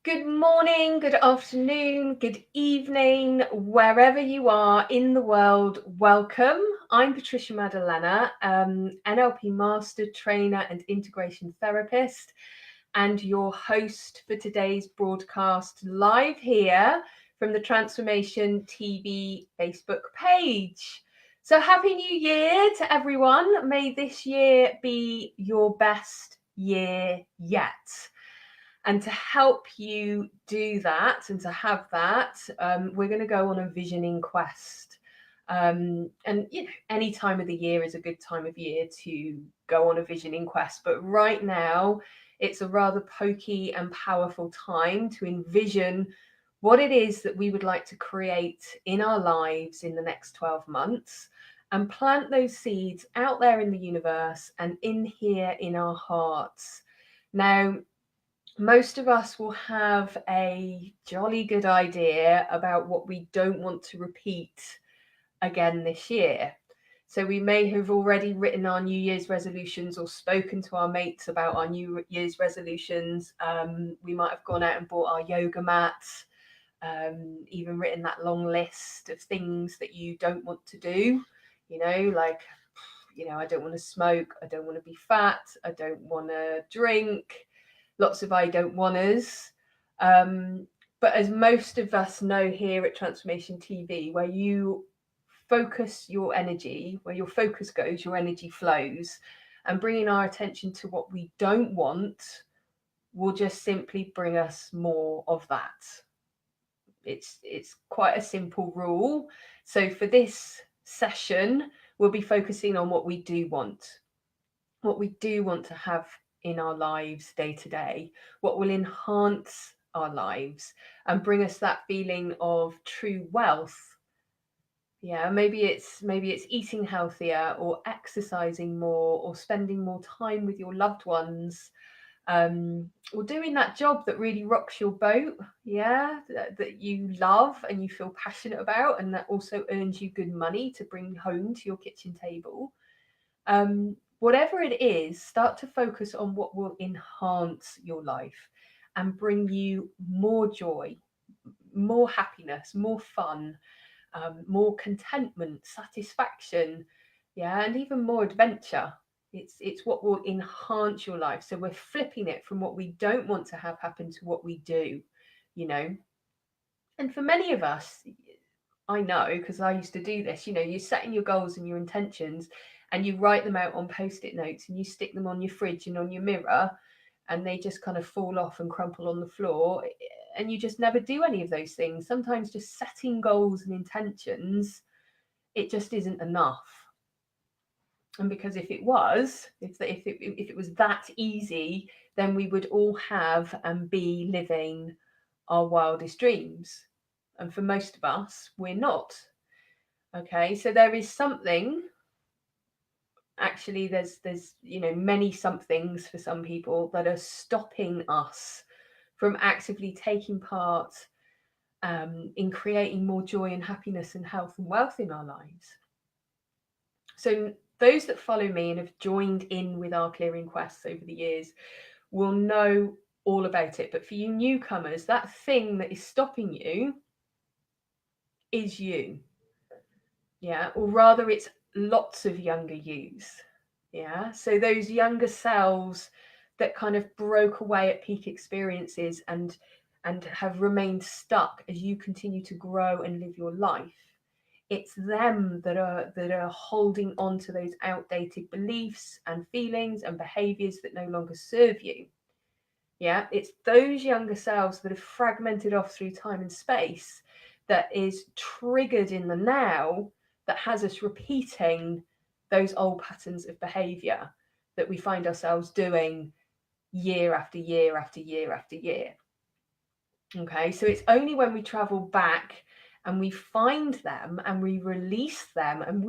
Good morning, good afternoon, good evening, wherever you are in the world, welcome. I'm Patricia Madalena, NLP Master Trainer and Integration Therapist, and your host for today's broadcast live here from the Transformation TV Facebook page. So Happy New Year to everyone. May this year be your best year yet. And to help you do that and to have that, we're going to go on a visioning quest. And any time of the year is a good time of year to go on a visioning quest. But right now, it's a rather pokey and powerful time to envision what it is that we would like to create in our lives in the next 12 months and plant those seeds out there in the universe and in here in our hearts. Now, most of us will have a jolly good idea about what we don't want to repeat again this year. So we may have already written our New Year's resolutions or spoken to our mates about our New Year's resolutions. We might have gone out and bought our yoga mats, even written that long list of things that you don't want to do, like, I don't want to smoke, I don't want to be fat, I don't want to drink. Lots of I don't wannas. But as most of us know here at Transformation TV, where you focus your energy, where your focus goes, your energy flows, and bringing our attention to what we don't want will just simply bring us more of that. It's quite a simple rule. So for this session, we'll be focusing on what we do want to have in our lives day to day, what will enhance our lives and bring us that feeling of true wealth. Yeah, maybe it's eating healthier or exercising more or spending more time with your loved ones, or doing that job that really rocks your boat, that you love and you feel passionate about, and that also earns you good money to bring home to your kitchen table. Whatever it is, start to focus on what will enhance your life and bring you more joy, more happiness, more fun, more contentment, satisfaction, and even more adventure. It's what will enhance your life. So we're flipping it from what we don't want to have happen to what we do, And for many of us, I know, because I used to do this, you're setting your goals and your intentions and you write them out on post-it notes and you stick them on your fridge and on your mirror, and they just kind of fall off and crumple on the floor, and you just never do any of those things. Sometimes just setting goals and intentions, it just isn't enough. And because if it was that easy, then we would all have and be living our wildest dreams. And for most of us, we're not. Okay, so there is something. Actually, there's many somethings for some people that are stopping us from actively taking part in creating more joy and happiness and health and wealth in our lives. So those that follow me and have joined in with our clearing quests over the years will know all about it. But for you newcomers, that thing that is stopping you is you. Yeah, or rather it's lots of younger yous. Yeah, so those younger selves that kind of broke away at peak experiences and have remained stuck as you continue to grow and live your life. It's them that are holding on to those outdated beliefs and feelings and behaviors that no longer serve you. Yeah, it's those younger selves that have fragmented off through time and space that is triggered in the now, that has us repeating those old patterns of behavior that we find ourselves doing year after year after year after year. Okay, so it's only when we travel back and we find them and we release them, and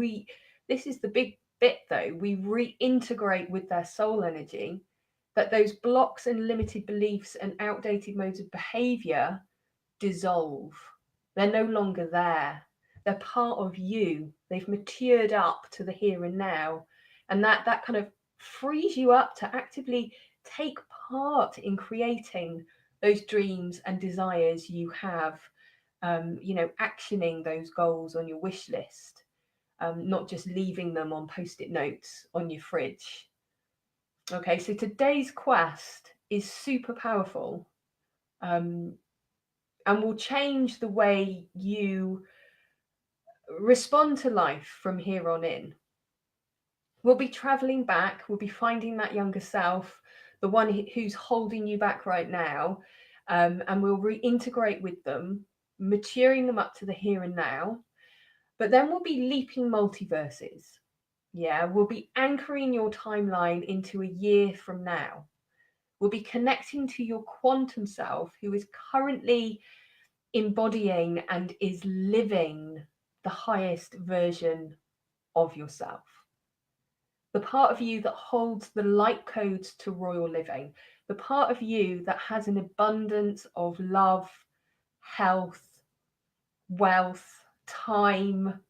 this is the big bit though, we reintegrate with their soul energy, that those blocks and limited beliefs and outdated modes of behavior dissolve. They're no longer there. They're part of you. They've matured up to the here and now. And that kind of frees you up to actively take part in creating those dreams and desires you have, actioning those goals on your wish list, not just leaving them on post-it notes on your fridge. Okay, so today's quest is super powerful, and will change the way you respond to life from here on in. We'll be traveling back, we'll be finding that younger self, the one who's holding you back right now, and we'll reintegrate with them, maturing them up to the here and now. But then we'll be leaping multiverses. Yeah, we'll be anchoring your timeline into a year from now. We'll be connecting to your quantum self, who is currently embodying and is living the highest version of yourself. The part of you that holds the light codes to royal living, the part of you that has an abundance of love, health, wealth, time,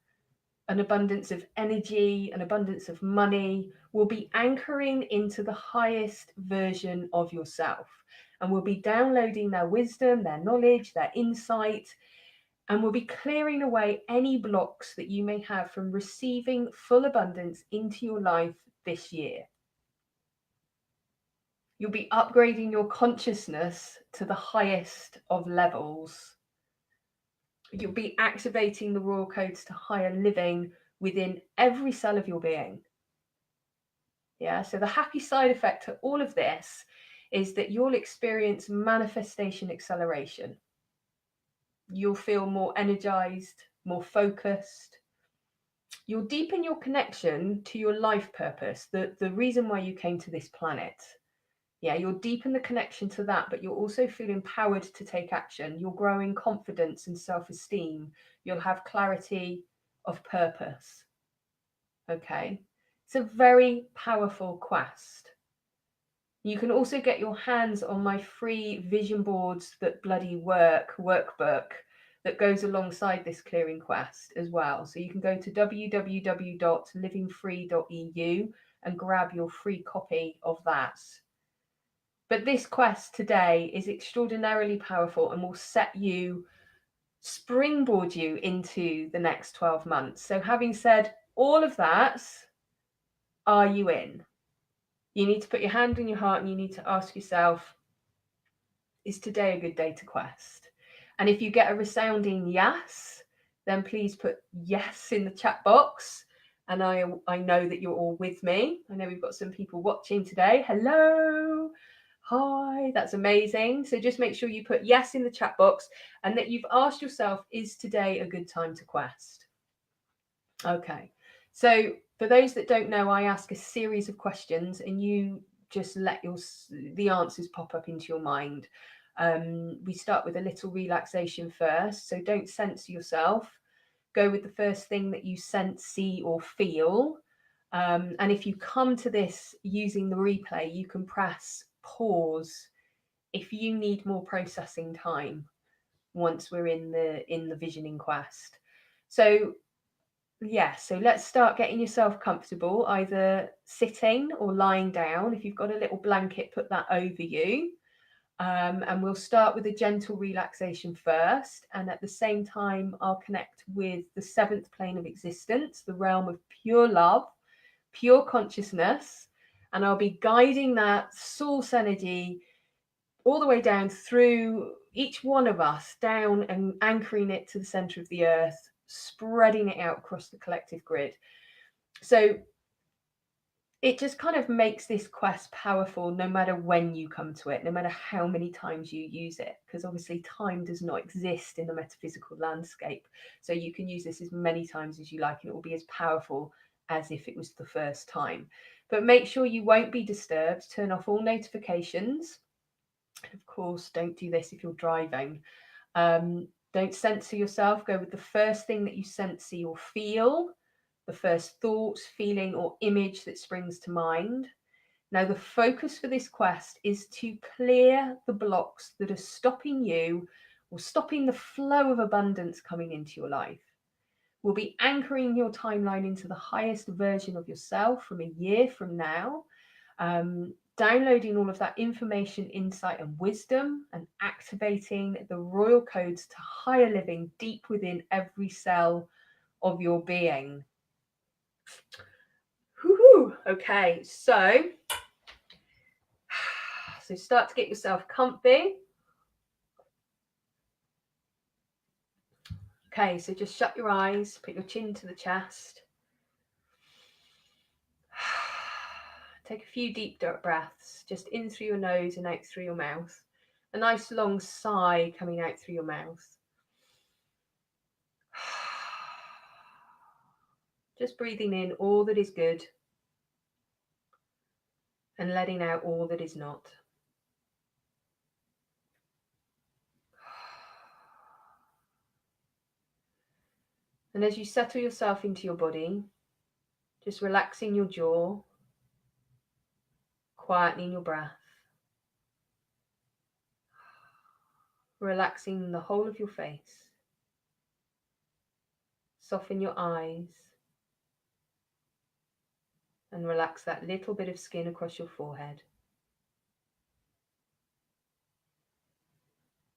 an abundance of energy, an abundance of money, will be anchoring into the highest version of yourself, and will be downloading their wisdom, their knowledge, their insight, and will be clearing away any blocks that you may have from receiving full abundance into your life this year. You'll be upgrading your consciousness to the highest of levels. You'll be activating the royal codes to higher living within every cell of your being. Yeah, so the happy side effect to all of this is that you'll experience manifestation acceleration. You'll feel more energized, more focused. You'll deepen your connection to your life purpose, the reason why you came to this planet. Yeah, you'll deepen the connection to that, but you'll also feel empowered to take action. You'll grow in confidence and self-esteem. You'll have clarity of purpose. Okay, it's a very powerful quest. You can also get your hands on my free vision boards that bloody workbook that goes alongside this clearing quest as well. So you can go to www.livingfree.eu and grab your free copy of that. But this quest today is extraordinarily powerful and will springboard you into the next 12 months. So having said all of that, are you in? You need to put your hand on your heart and you need to ask yourself, is today a good day to quest? And if you get a resounding yes, then please put yes in the chat box. And I know that you're all with me. I know we've got some people watching today. Hello. Hi, that's amazing. So just make sure you put yes in the chat box and that you've asked yourself, is today a good time to quest? Okay, so for those that don't know, I ask a series of questions and you just let the answers pop up into your mind. We start with a little relaxation first, so don't censor yourself. Go with the first thing that you sense, see or feel. And if you come to this using the replay, you can press pause if you need more processing time once we're in the visioning quest. So so let's start getting yourself comfortable, either sitting or lying down. If you've got a little blanket, put that over you. And we'll start with a gentle relaxation first. And at the same time, I'll connect with the seventh plane of existence, the realm of pure love, pure consciousness. And I'll be guiding that source energy all the way down through each one of us, down and anchoring it to the center of the earth, spreading it out across the collective grid. So it just kind of makes this quest powerful no matter when you come to it, no matter how many times you use it, because obviously time does not exist in the metaphysical landscape. So you can use this as many times as you like, and it will be as powerful as if it was the first time. But make sure you won't be disturbed. Turn off all notifications. Of course, don't do this if you're driving. Don't censor yourself. Go with the first thing that you sense, see, or feel, the first thought, feeling, or image that springs to mind. Now, the focus for this quest is to clear the blocks that are stopping you or stopping the flow of abundance coming into your life. We'll be anchoring your timeline into the highest version of yourself from a year from now. downloading all of that information, insight, and wisdom, and activating the royal codes to higher living deep within every cell of your being. Woo-hoo. Okay, so start to get yourself comfy. Okay, so just shut your eyes, put your chin to the chest. Take a few deep breaths, just in through your nose and out through your mouth. A nice long sigh coming out through your mouth. Just breathing in all that is good and letting out all that is not. And as you settle yourself into your body, just relaxing your jaw, quietening your breath, relaxing the whole of your face, soften your eyes, and relax that little bit of skin across your forehead.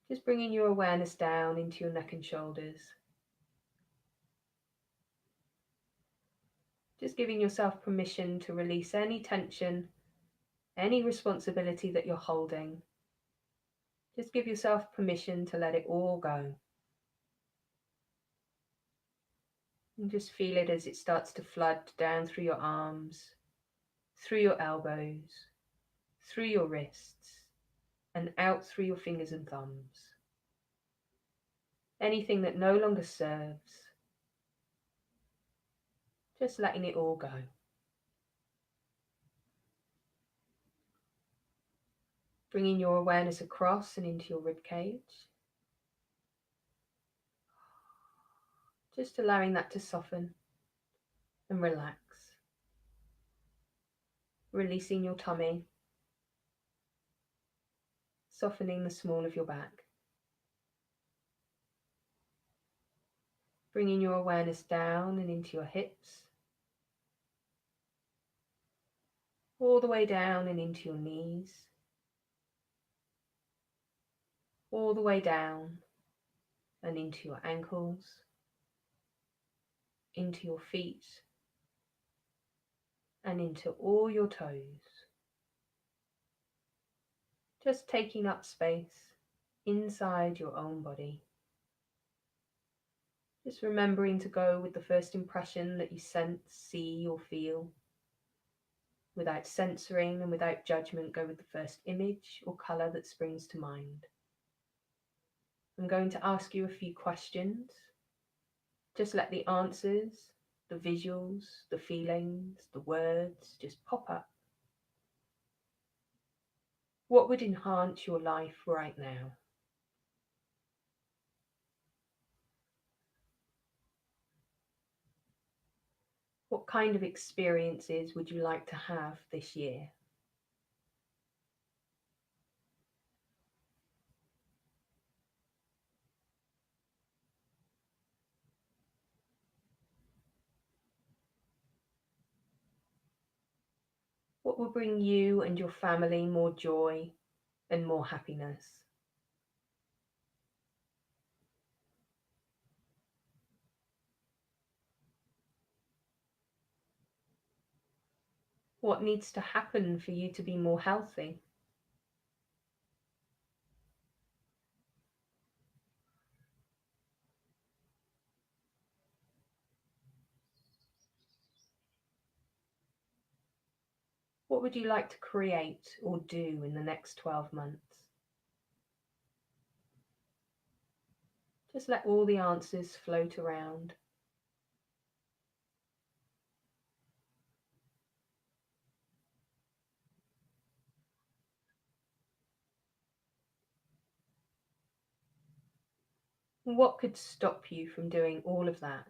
Just bringing your awareness down into your neck and shoulders. Just giving yourself permission to release any tension, any responsibility that you're holding. Just give yourself permission to let it all go. And just feel it as it starts to flood down through your arms, through your elbows, through your wrists, and out through your fingers and thumbs. Anything that no longer serves, just letting it all go. Bringing your awareness across and into your ribcage. Just allowing that to soften and relax. Releasing your tummy. Softening the small of your back. Bringing your awareness down and into your hips. All the way down and into your knees. All the way down and into your ankles, into your feet, and into all your toes. Just taking up space inside your own body. Just remembering to go with the first impression that you sense, see, or feel. Without censoring and without judgment, go with the first image or colour that springs to mind. I'm going to ask you a few questions. Just let the answers, the visuals, the feelings, the words just pop up. What would enhance your life right now? What kind of experiences would you like to have this year? What will bring you and your family more joy and more happiness? What needs to happen for you to be more healthy? What would you like to create or do in the next 12 months? Just let all the answers float around. What could stop you from doing all of that?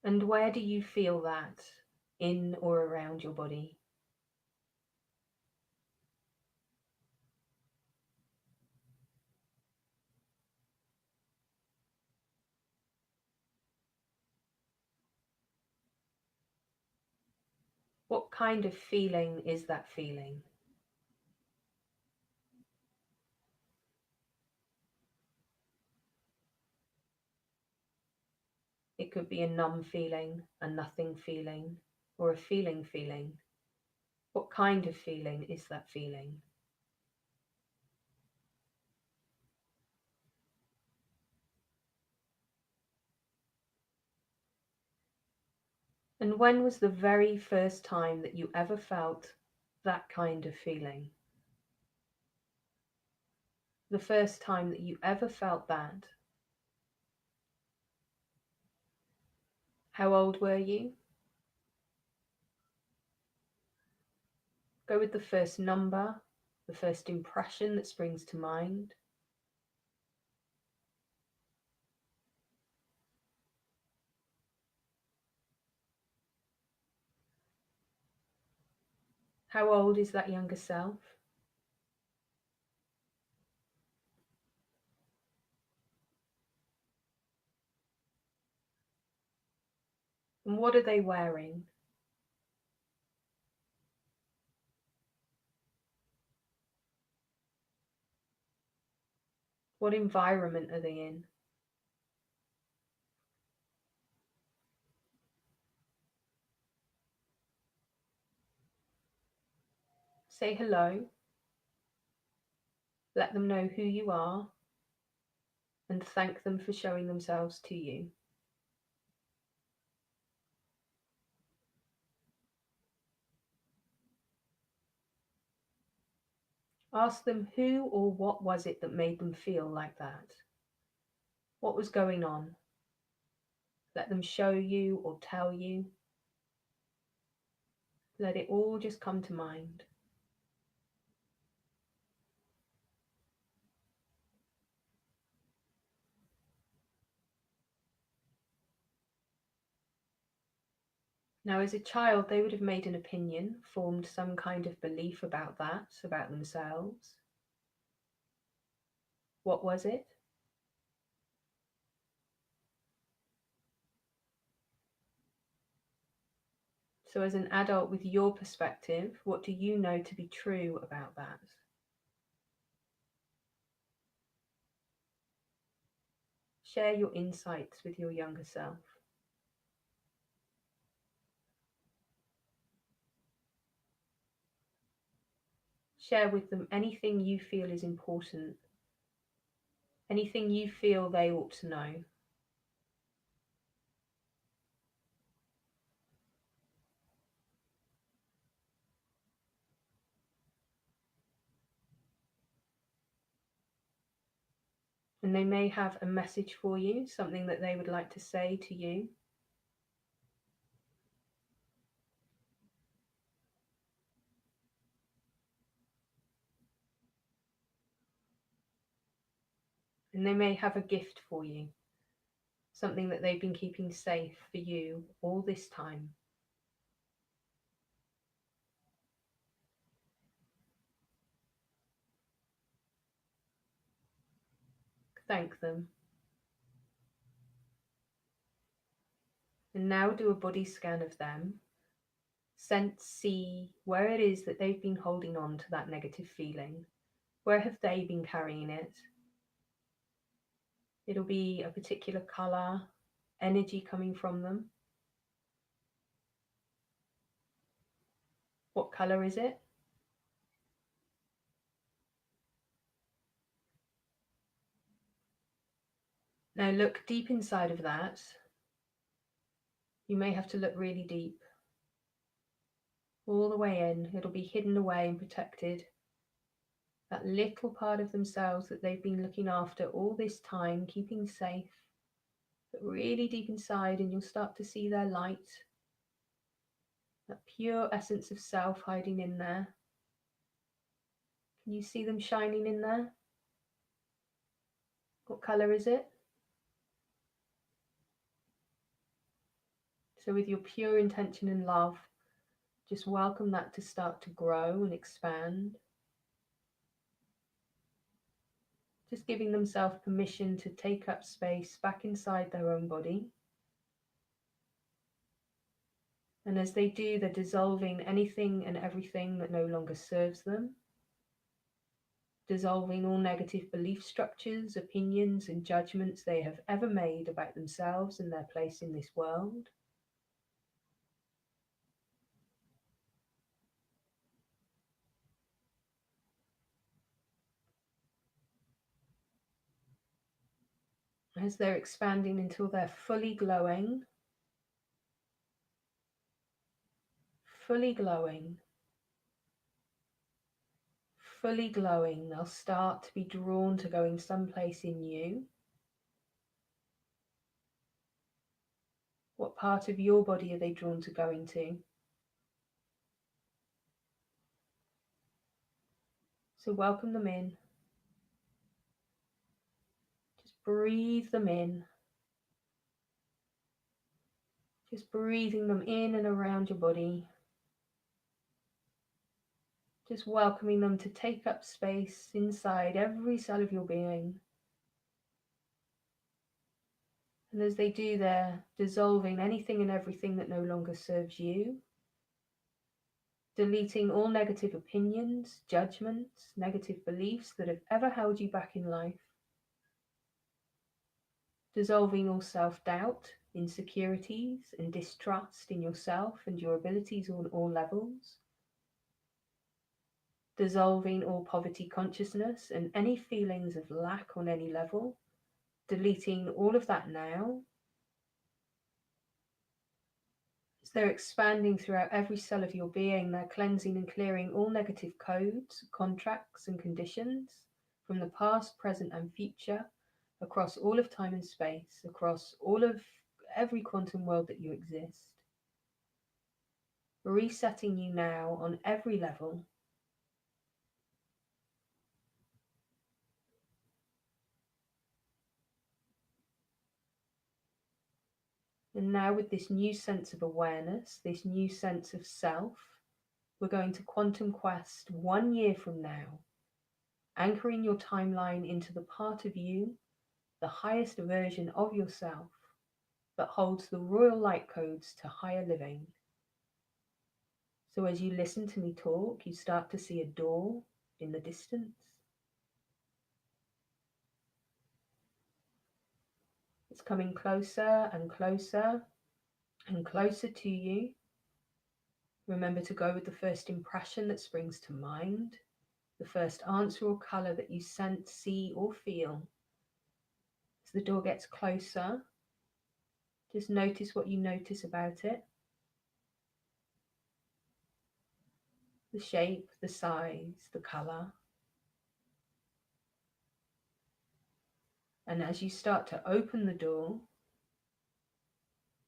And where do you feel that in or around your body? What kind of feeling is that feeling? It could be a numb feeling, a nothing feeling, or a feeling. What kind of feeling is that feeling? And when was the very first time that you ever felt that kind of feeling? The first time that you ever felt that? How old were you? Go with the first number, the first impression that springs to mind. How old is that younger self? And what are they wearing? What environment are they in? Say hello. Let them know who you are and thank them for showing themselves to you. Ask them who or what was it that made them feel like that? What was going on? Let them show you or tell you. Let it all just come to mind. Now, as a child, they would have made an opinion, formed some kind of belief about that, about themselves. What was it? So, as an adult with your perspective, what do you know to be true about that? Share your insights with your younger self. Share with them anything you feel is important, anything you feel they ought to know. And they may have a message for you, something that they would like to say to you. And they may have a gift for you, something that they've been keeping safe for you all this time. Thank them. And now do a body scan of them. Sense, see where it is that they've been holding on to that negative feeling. Where have they been carrying it? It'll be a particular colour, energy coming from them. What colour is it? Now look deep inside of that. You may have to look really deep. All the way in. It'll be hidden away and protected. That little part of themselves that they've been looking after all this time, keeping safe. But really deep inside, and you'll start to see their light. That pure essence of self hiding in there. Can you see them shining in there? What colour is it? So with your pure intention and love, just welcome that to start to grow and expand. Just giving themselves permission to take up space back inside their own body. And as they do, they're dissolving anything and everything that no longer serves them, dissolving all negative belief structures, opinions, and judgments they have ever made about themselves and their place in this world. As they're expanding until they're fully glowing, fully glowing, fully glowing, they'll start to be drawn to going someplace in you. What part of your body are they drawn to going to? So welcome them in. Just breathe them in. Just breathing them in and around your body. Just welcoming them to take up space inside every cell of your being. And as they do, they're dissolving anything and everything that no longer serves you, deleting all negative opinions, judgments, negative beliefs that have ever held you back in life, dissolving all self-doubt, insecurities, and distrust in yourself and your abilities on all levels, dissolving all poverty consciousness and any feelings of lack on any level, deleting all of that now. As they're expanding throughout every cell of your being, they're cleansing and clearing all negative codes, contracts, and conditions from the past, present, and future, across all of time and space, across all of every quantum world that you exist. Resetting you now on every level. And now, with this new sense of awareness, this new sense of self, we're going to quantum quest 1 year from now, anchoring your timeline into the part of you, the highest version of yourself, that holds the royal light codes to higher living. So as you listen to me talk, you start to see a door in the distance. It's coming closer and closer and closer to you. Remember to go with the first impression that springs to mind, the first answer or colour that you sense, see, or feel. As the door gets closer, just notice what you notice about it. The shape, the size, the colour. And as you start to open the door,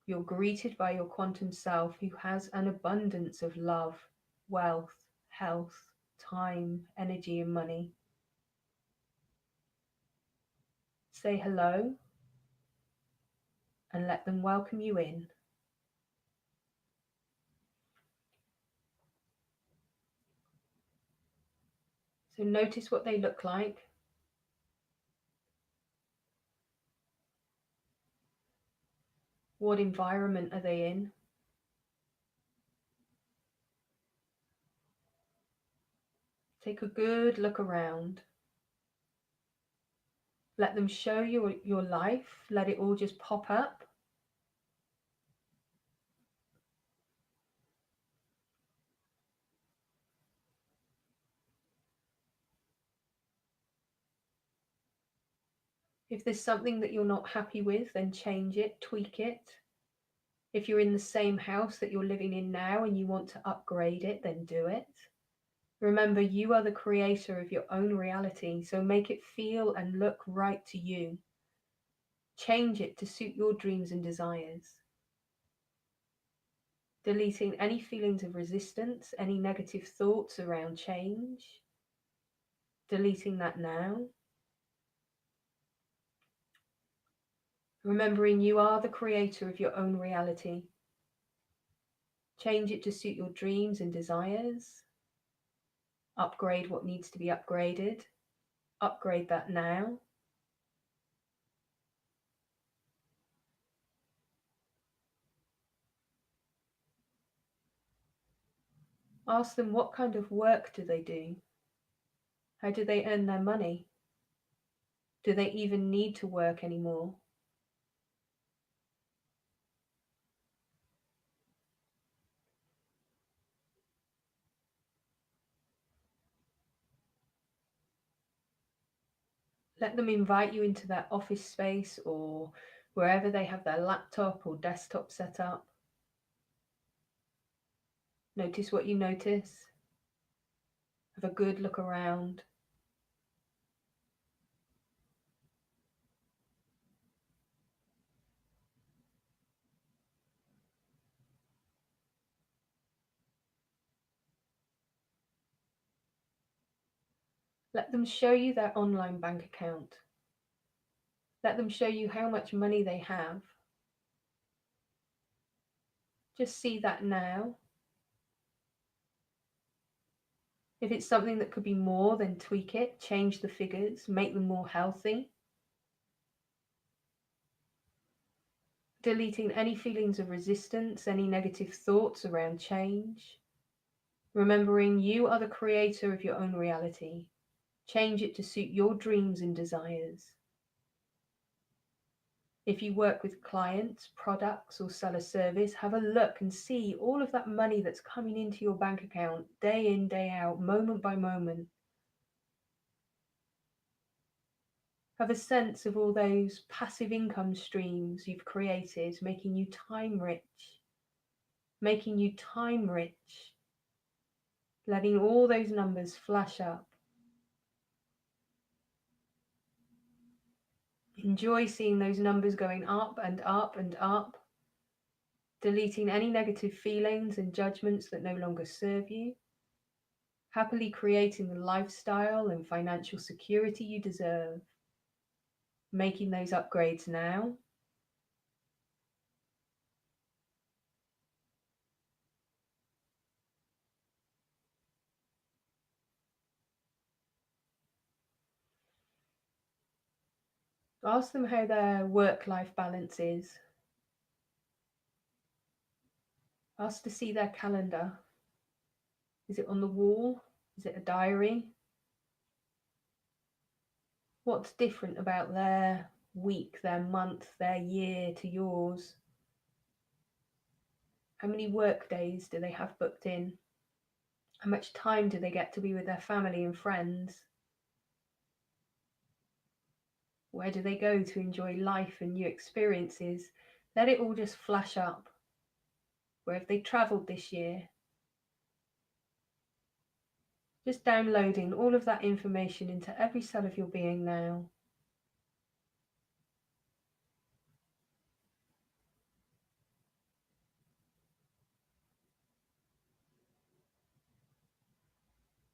you're greeted by your quantum self, who has an abundance of love, wealth, health, time, energy, and money. Say hello and let them welcome you in. So notice what they look like. What environment are they in? Take a good look around. Let them show you your life. Let it all just pop up. If there's something that you're not happy with, then change it, tweak it. If you're in the same house that you're living in now and you want to upgrade it, then do it. Remember, you are the creator of your own reality, so make it feel and look right to you. Change it to suit your dreams and desires. Deleting any feelings of resistance, any negative thoughts around change. Deleting that now. Remembering you are the creator of your own reality. Change it to suit your dreams and desires. Upgrade what needs to be upgraded. Upgrade that now. Ask them, what kind of work do they do? How do they earn their money? Do they even need to work anymore? Let them invite you into their office space or wherever they have their laptop or desktop set up. Notice what you notice. Have a good look around. Let them show you their online bank account. Let them show you how much money they have. Just see that now. If it's something that could be more, then tweak it, change the figures, make them more healthy. Deleting any feelings of resistance, any negative thoughts around change. Remembering you are the creator of your own reality. Change it to suit your dreams and desires. If you work with clients, products, or sell a service, have a look and see all of that money that's coming into your bank account day in, day out, moment by moment. Have a sense of all those passive income streams you've created, making you time rich, letting all those numbers flash up. Enjoy seeing those numbers going up and up and up, deleting any negative feelings and judgments that no longer serve you, happily creating the lifestyle and financial security you deserve, making those upgrades now. Ask them how their work-life balance is. Ask to see their calendar. Is it on the wall? Is it a diary? What's different about their week, their month, their year to yours? How many work days do they have booked in? How much time do they get to be with their family and friends? Where do they go to enjoy life and new experiences? Let it all just flash up. Where have they travelled this year? Just downloading all of that information into every cell of your being now.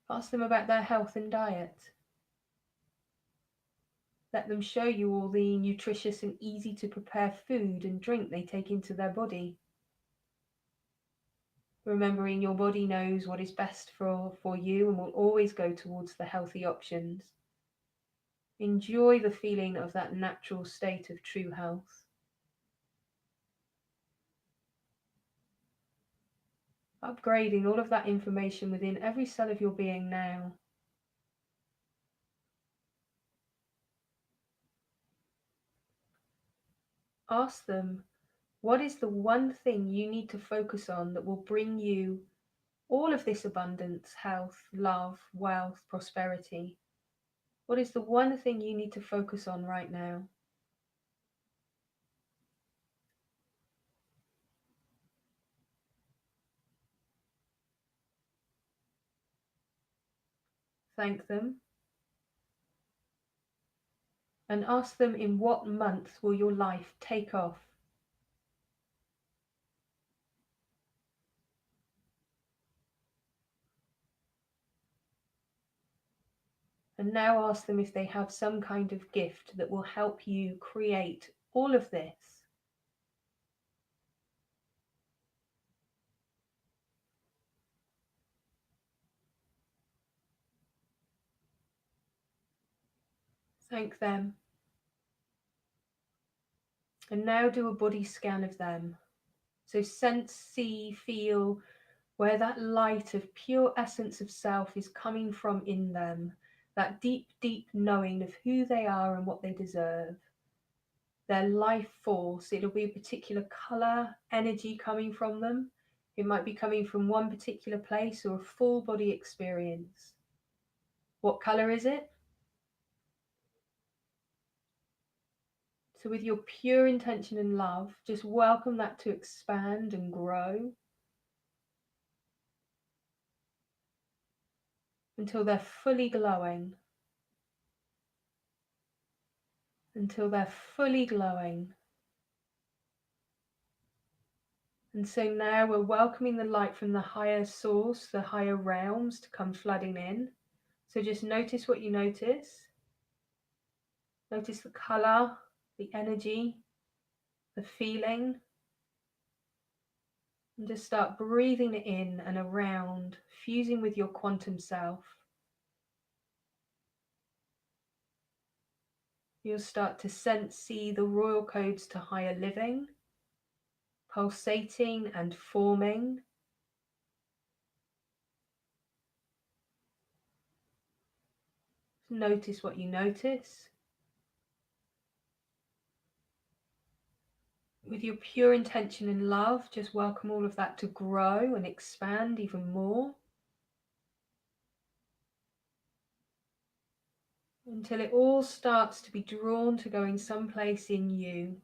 Ask them about their health and diet. Let them show you all the nutritious and easy to prepare food and drink they take into their body. Remembering your body knows what is best for you and will always go towards the healthy options. Enjoy the feeling of that natural state of true health. Upgrading all of that information within every cell of your being now. Ask them, what is the one thing you need to focus on that will bring you all of this abundance, health, love, wealth, prosperity? What is the one thing you need to focus on right now? Thank them. And ask them, in what month will your life take off? And now ask them if they have some kind of gift that will help you create all of this. Thank them. And now do a body scan of them. So sense, see, feel where that light of pure essence of self is coming from in them, that deep, deep knowing of who they are and what they deserve, their life force. It'll be a particular colour, energy coming from them. It might be coming from one particular place or a full body experience. What colour is it? So with your pure intention and love, just welcome that to expand and grow until they're fully glowing. Until they're fully glowing. And so now we're welcoming the light from the higher source, the higher realms, to come flooding in. So just notice what you notice. Notice the colour, the energy, the feeling. And just start breathing it in and around, fusing with your quantum self. You'll start to see the royal codes to higher living, pulsating and forming. Notice what you notice. With your pure intention and love, just welcome all of that to grow and expand even more until it all starts to be drawn to going someplace in you.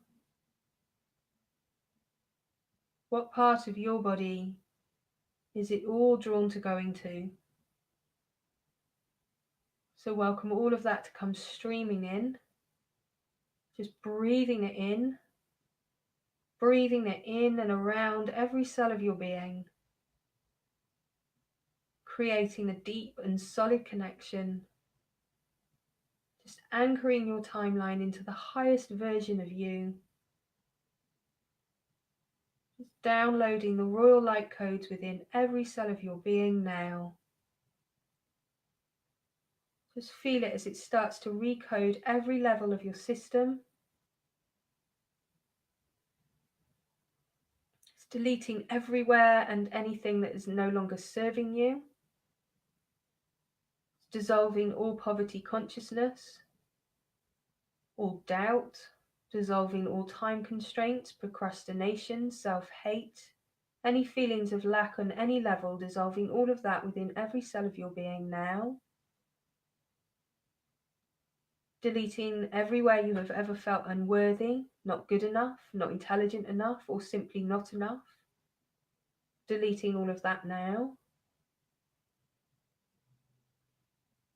What part of your body is it all drawn to going to? So welcome all of that to come streaming in, just breathing it in and around every cell of your being, creating a deep and solid connection, just anchoring your timeline into the highest version of you, just downloading the royal light codes within every cell of your being now. Just feel it as it starts to recode every level of your system. It's deleting everywhere and anything that is no longer serving you. It's dissolving all poverty consciousness, all doubt, dissolving all time constraints, procrastination, self-hate, any feelings of lack on any level, dissolving all of that within every cell of your being now. Deleting everywhere you have ever felt unworthy, not good enough, not intelligent enough, or simply not enough. Deleting all of that now.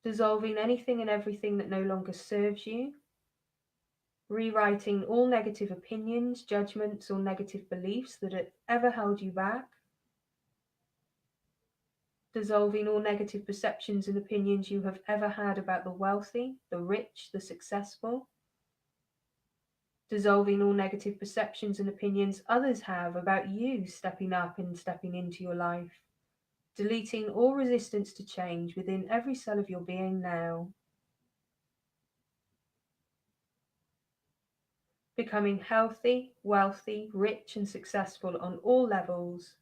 Dissolving anything and everything that no longer serves you. Rewriting all negative opinions, judgments, or negative beliefs that have ever held you back. Dissolving all negative perceptions and opinions you have ever had about the wealthy, the rich, the successful. Dissolving all negative perceptions and opinions others have about you stepping up and stepping into your life. Deleting all resistance to change within every cell of your being now. Becoming healthy, wealthy, rich and successful on all levels.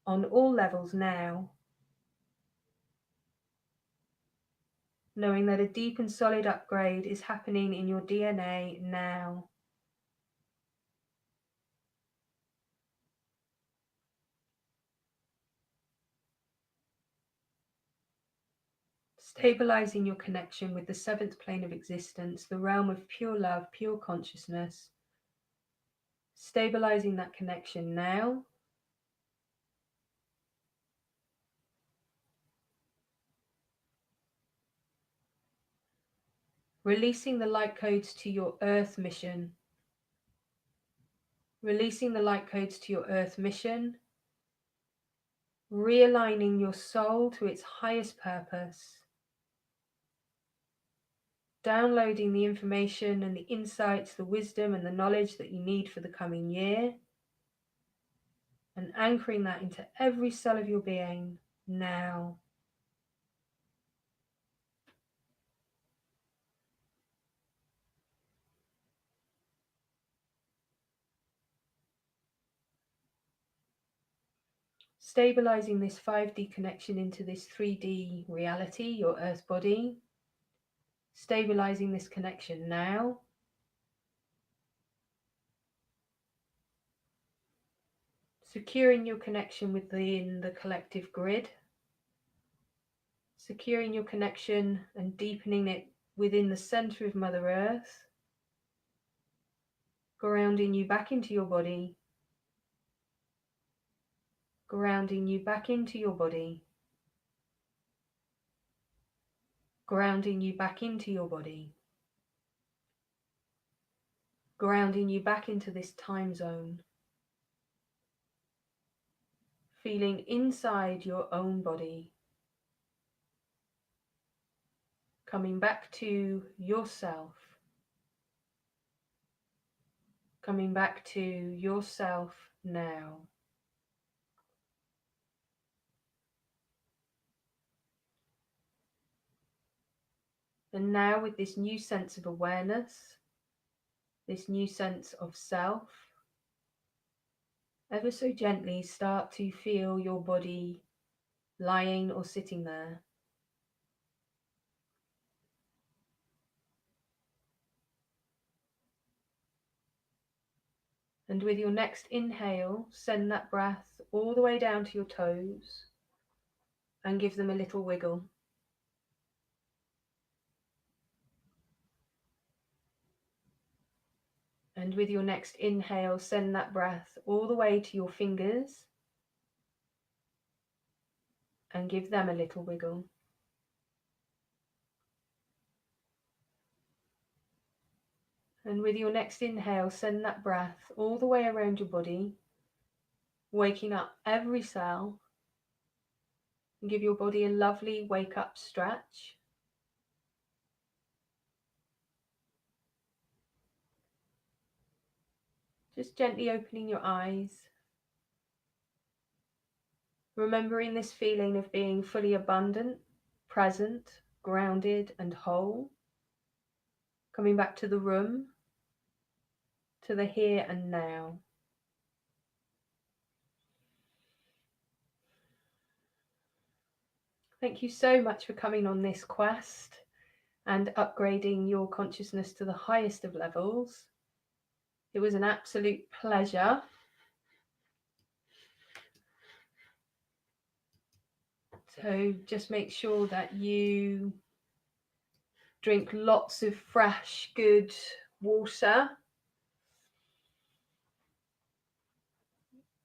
On all levels now. Knowing that a deep and solid upgrade is happening in your DNA now. Stabilizing your connection with the seventh plane of existence, the realm of pure love, pure consciousness. Stabilizing that connection now. Releasing the light codes to your earth mission. Releasing the light codes to your earth mission. Realigning your soul to its highest purpose. Downloading the information and the insights, the wisdom and the knowledge that you need for the coming year. And anchoring that into every cell of your being now. Stabilizing this 5D connection into this 3D reality, your earth body. Stabilizing this connection now. Securing your connection within the collective grid. Securing your connection and deepening it within the center of Mother Earth. Grounding you back into your body. Grounding you back into your body. Grounding you back into your body. Grounding you back into this time zone. Feeling inside your own body. Coming back to yourself. Coming back to yourself now. And now, with this new sense of awareness, this new sense of self, ever so gently start to feel your body lying or sitting there. And with your next inhale, send that breath all the way down to your toes and give them a little wiggle. And with your next inhale, send that breath all the way to your fingers and give them a little wiggle. And with your next inhale, send that breath all the way around your body, waking up every cell. And give your body a lovely wake up stretch. Just gently opening your eyes. Remembering this feeling of being fully abundant, present, grounded and whole. Coming back to the room, to the here and now. Thank you so much for coming on this quest and upgrading your consciousness to the highest of levels. It was an absolute pleasure. So just make sure that you drink lots of fresh, good water.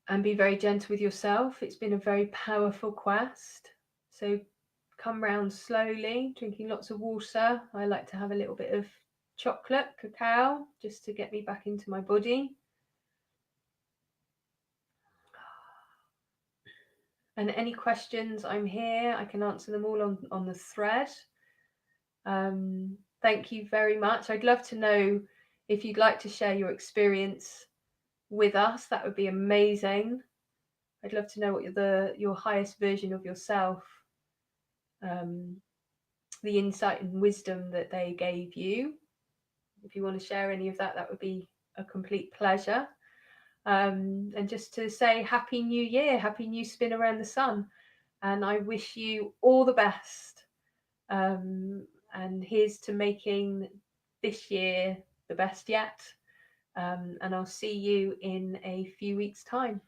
And be very gentle with yourself. It's been a very powerful quest. So come round slowly, drinking lots of water. I like to have a little bit of chocolate, cacao, just to get me back into my body. And any questions, I'm here. I can answer them all on the thread. Thank you very much. I'd love to know if you'd like to share your experience with us. That would be amazing. I'd love to know what your highest version of yourself, the insight and wisdom that they gave you. If you want to share any of that, that would be a complete pleasure. And just to say Happy New Year, Happy New Spin Around the Sun. And I wish you all the best. And here's to making this year the best yet. And I'll see you in a few weeks' time.